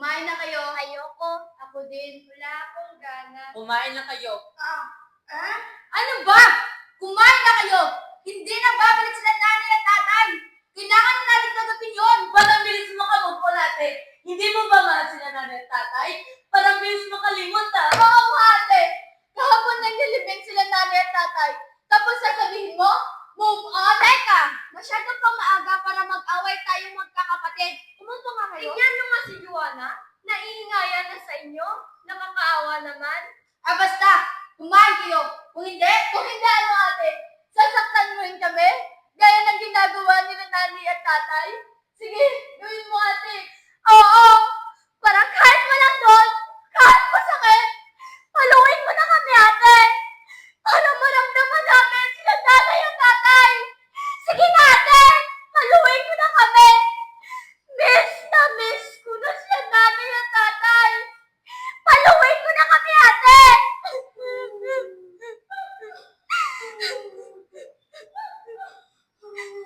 Kumain na kayo. Ayoko. Ako din. Wala akong gana. Kumain na kayo. Ano ba? Kumain na kayo! Hindi na babalik sila nanay at tatay! Kailangan na natin tanggapin yun! Parang bilis makamove on ate. Hindi mo ba mahal sila nanay at tatay? Parang bilis makalimot Oo nga ate! Kahapon nang nilibing sila nanay at tatay. Tapos sasabihin mo, move on? Teka! Masyado pang maaga para mag-away tayong magkakapatid. Kumunto nga kayo. Tingnan nyo nga si Juana. Naiingayan na sa inyo. Nakakaawa naman. Basta! Kumain kayo! Kung hindi ano ate? Sasaktan mo rin kami? Gaya ng ginagawa nila nanay at tatay? Sige, gawin mo ate! Oo! Parang kahit walang doon, kahit masakit, paluin mo na kami ate! Para maramdaman namin sila nanay at tatay! Sige na ate! Paluin mo na kami! Miss na miss ko na sila nanay at tatay! Paluin mo na kami ate!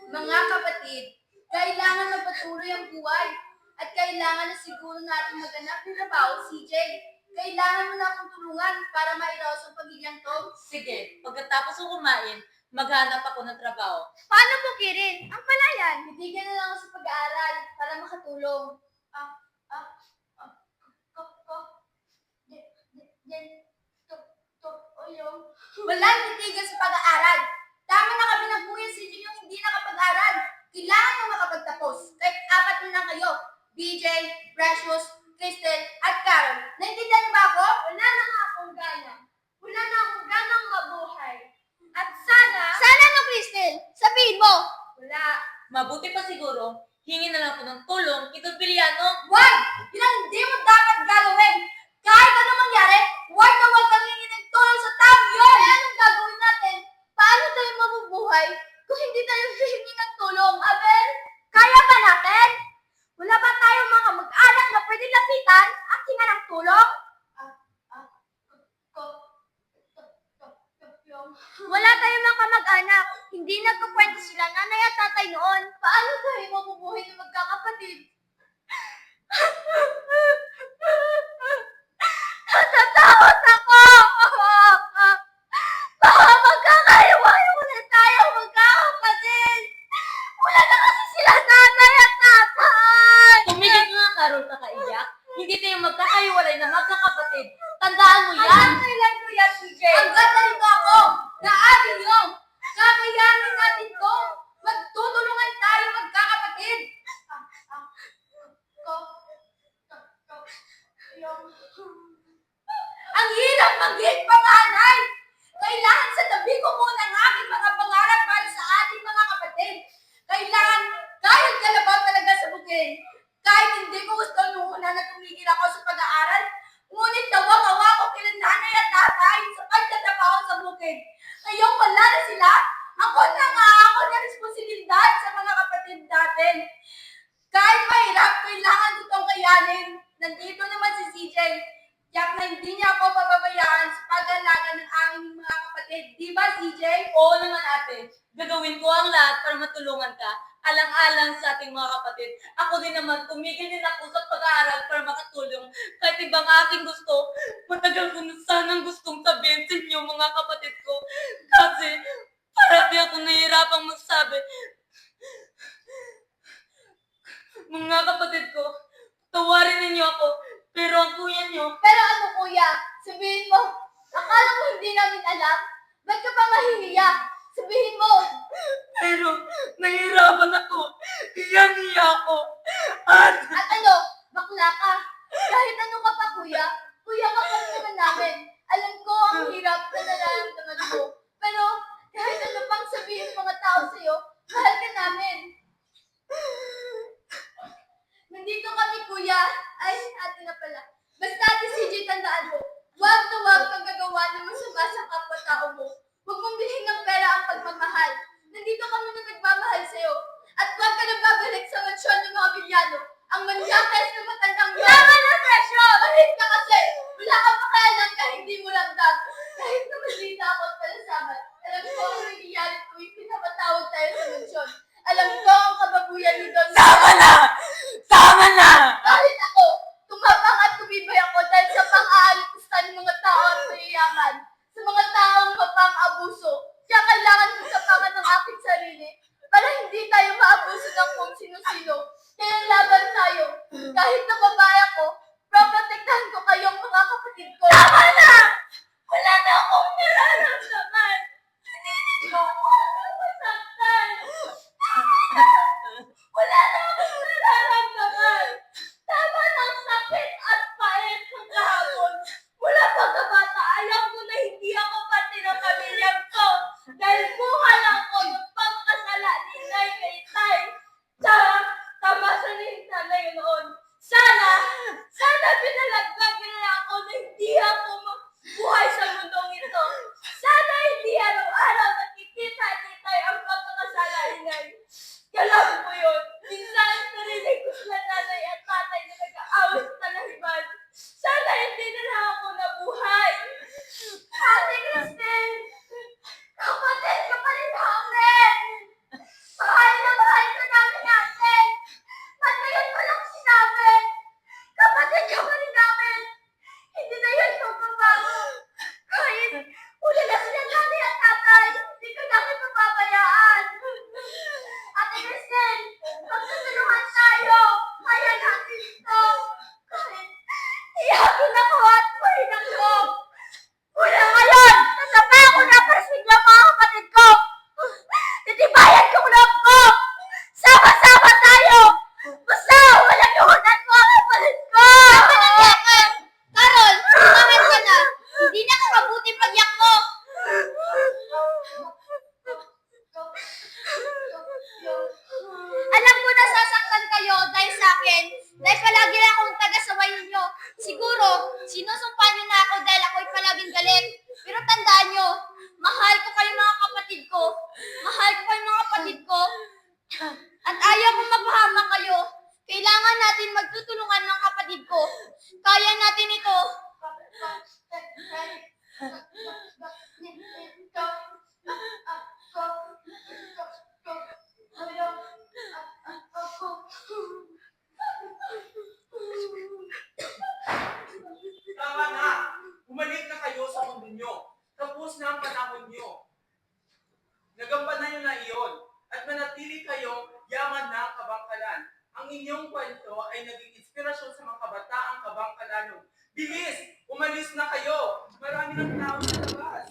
Mga kapatid, kailangan magpatuloy ang buhay at kailangan na siguro natin maghanap ng trabaho, CJ. Kailangan mo na akong tulungan para mailawas ang pagilyang to. Sige, pagkatapos ko kumain, maghanap ako ng trabaho. Paano po, Kirin? Ang palayan. Bitigan na lang ako sa pag-aaral para makatulong. Walang titigan sa pag-aaral. Tama na kami ng kuya si Jun yung hindi nakapag-aral. Kailangan yung makapagtapos. Kahit 4 na lang kayo. BJ, Precious, Crystal, at Carol. Naintindihan niyo ba ako? Wala na nga akong gana. Wala na akong ganang mabuhay. At sana, Sana no, Crystal? Sabihin mo. wala. Mabuti pa siguro, hingi na lang ako ng tulong kay Bilyano. Wag! Yun ang hindi mo dapat gagawin. Kahit ano mangyari, wag na wag kang hingi ng tulong sa taong yun. Eh, anong gagawin natin? Paano tayo mabubuhay kung hindi tayo hihingi ng tulong, Abel? Kaya ba natin? Wala ba tayong mga mag-anak na pwede lapitan at hinga ng tulong? Wala tayong mga kamag-anak. Hindi nagkukwento sila nanay at tatay noon. Paano tayo mabubuhay ng magkakapatid? Natatakot ako! Baka magkakaiwan tayo magkakapatid! Wala na kasi sila nanay at tatay! Tumigil ka nga, Carol, kakaiyak. Hindi tayo magkakahiwalay na magkakapatid. Tandaan mo yan! Alam kailan ko yan, CJ? Ang ganda nito ako! Na atin yun! Kakayanin natin to! Magtutulungan tayo magkakapatid! Ang hirap maging panganay! Kailangan sa tabi ko muna ang aking mga pangarap para sa ating mga kapatid. Kailangan, kahit kalabaw talaga sa bukid, kahit hindi ko gusto nung una na tumigil ako sa pag-aaral, ngunit tawang-awa ko kila nanay at tatay sa pagtatrabaho sa bukid. Ngayong wala na sila, ako na responsibilidad sa mga kapatid natin. Kahit mahirap, kailangan ko itong kayanin. Nandito naman si CJ. Tiyak na hindi niya ako pababayaan sa pag-alaga ng aming mga kapatid. Di ba, CJ? Oo naman ate, gagawin ko ang lahat para matulungan ka. Alang-alang sa ating mga kapatid. Ako din naman, tumigil din ako sa pag-aaral para makatulong. Kahit ibang aking gusto, matagal ko na sanang gustong sabihin sa inyo mga kapatid ko. Kasi parati ako nahihirapang magsabi. Mga kapatid ko, tawarin ninyo ako. Pero ang kuya nyo, Pero ano, kuya? Sabihin mo, akala mo hindi namin alam? Ba't ka pa mahihiya? Sabihin mo. pero nahihirapan ako. Iyang-iya ako. At At ano, bakla ka. Kahit ano ka pa, kuya, kuya ka pa naman namin. Alam ko ang hirap na nararamdaman mo. Pero kahit ano pang sabihin ng mga tao sa'yo, mahal ka namin. Nandito kami, kuya. Ay, ate na pala. Basta ate CJ, tandaan mo. Huwag na huwag kang gagawa ng masama sa kapwa-tao mo. Huwag mong bilhin ng pera ang pagmamahal. Nandito kami na nagmamahal sa'yo. At huwag ka na babalik sa mansyon ng mga bilyano. Ang manyakas na matandang yun. Tama na, Precious! Kahit ka kasi, wala kang pakialam kahit hindi mo lamdag. Kahit na malita ako at palasaman. Alam ko ang nangyayari tuwing pinapatawag tayo sa mansyon. Alam ko ang kababuyan ni Don. Tama na! Tama na! Kahit ako, tumawag Kahit na babae ako, proprotektahan ko kayong mga kapatid ko. Tama na! Wala na akong nararamdaman. Hindi ko masaktan. Wala na akong nararamdaman. Tama na ang sakit at pait ng kahapon. Mula pagkabata, alam ko na hindi ako pati ng pamilyang ko. Dahil bunga lang ko ng pagkasala ni Nay kay Tay. Tsaka, tama sa ni Nanay noon. Sana pinalaglag nila ako na hindi ako buhay sa mundong ito. Sana hindi araw-araw nakikita ni Tay ang pagkakasala ni Nay. Alam mo yun, minsan narinig ko sila nanay at tatay na nag-aawit sa talahiban. Sana hindi na lang ako nabuhay. Ate Cristel, kapatid ka pa rin namin. Mahal ka namin natin. At ngayon mo lang sinabi, kapatid ka pa rin namin. Hindi na yun magbabago. Kahit uli na sila nanay at tatay, hindi ka namin mapabayaan. Ate Cristel, magtutulungan tayo. Kaya natin ito. Kahit iyakin ako at mahinang ko. Mula ngayon, nasaba ako na para sa inyo mga kapatid ko. Titibayan kong loob ko. Sama-sama tayo. Basta walang iwanan mo ang kapatid ko. Tama na, Jacob. Carol, tumahan ka na. Hindi na kakabuti pagyak mo. Alam ko na sasaktan kayo dahil sa akin, dahil palagi na akong taga-saway ninyo. Siguro, sinusumpa niyo na ako dahil ako'y palaging galit. Pero tandaan niyo, mahal ko kayo mga kapatid ko. Mahal ko kayo mga kapatid ko. At ayaw kong mapahama kayo. Kailangan natin magtutulungan ng kapatid ko. Kaya natin ito. Tama na! Bumalik na kayo sa mundo nyo. Tapos na ang panahon nyo. Nagampanan nyo na iyon at manatili kayong yaman na kabangkalan. Ang inyong kwento ay naging inspirasyon sa mga kabataang kabangkalanon. Bilis! Umalis na kayo! Marami ng tao sa labas.